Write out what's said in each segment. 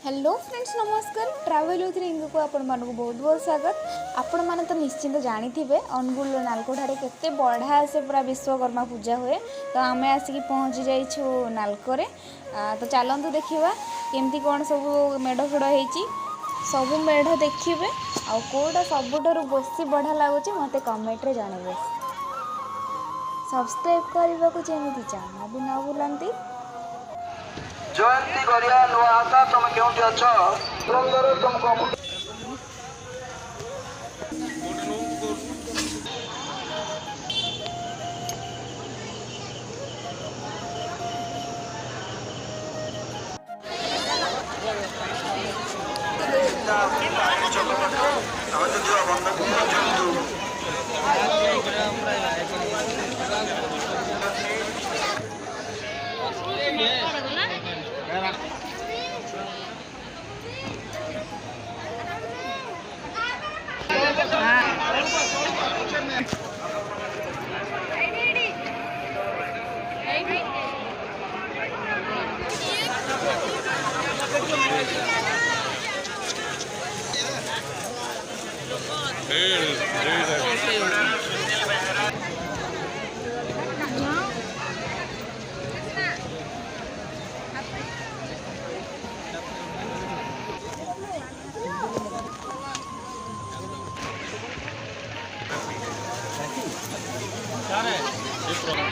Hello friends नमस्कार travel with Rinku को आपण मानक बहुत बहुत स्वागत। आपण माने तो निश्चिंत जानिथिबे अनुगुल नालकोठारे केते बढ़िया से पूरा विश्वकर्मा पूजा हुए। तो आमे आसिक पहुँची जाइछु नालकोरे। तो चलतु देखिबा केमती कौन सब मेढ़ फेड़ होइची। सब मेढ़ देखिबे आ कोटा सबुठारु बेसी बढ़िया लागुची मते कमेंट रे जणाइबे। सब्सक्राइब करबा को जेमिति चाहा भी ना भूलंती। जयंती गरिया नुआता तुम केउठी अछ तुरंतरे तुमको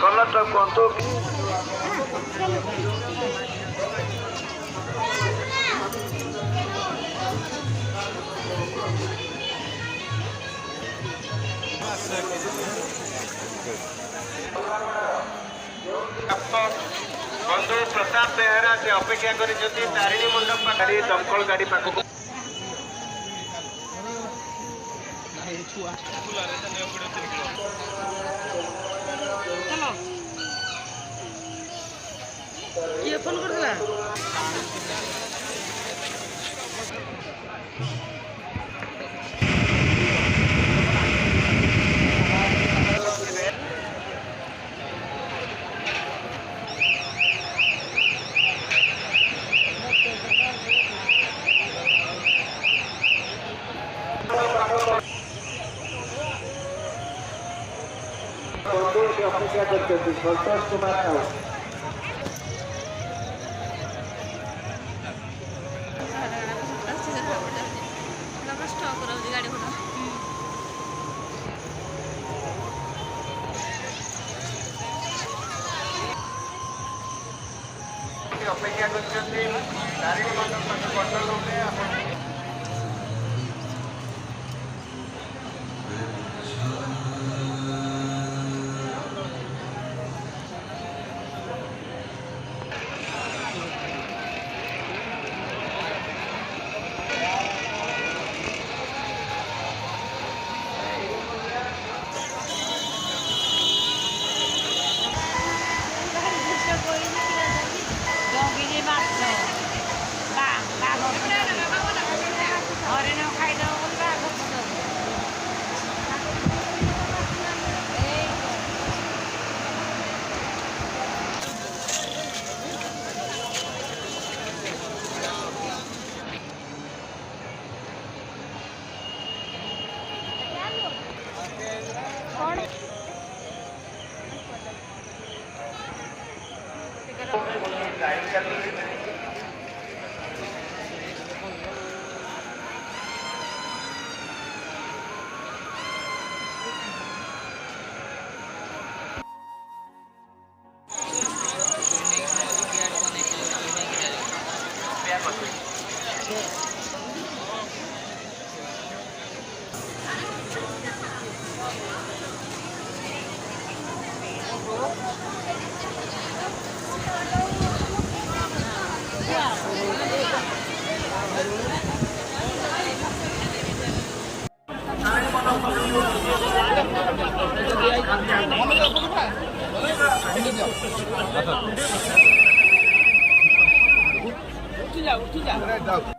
कर्नाटक कोंतो बंधु प्रताप बेहरा से अपेक्षा कर तारिणी मंडप पाखरी दमकल गाड़ी पाख किए फोन करला अपेक्षा करते संतोष कुमार राव अपेक्षा करते तारिणी मंडप पाख उठी जा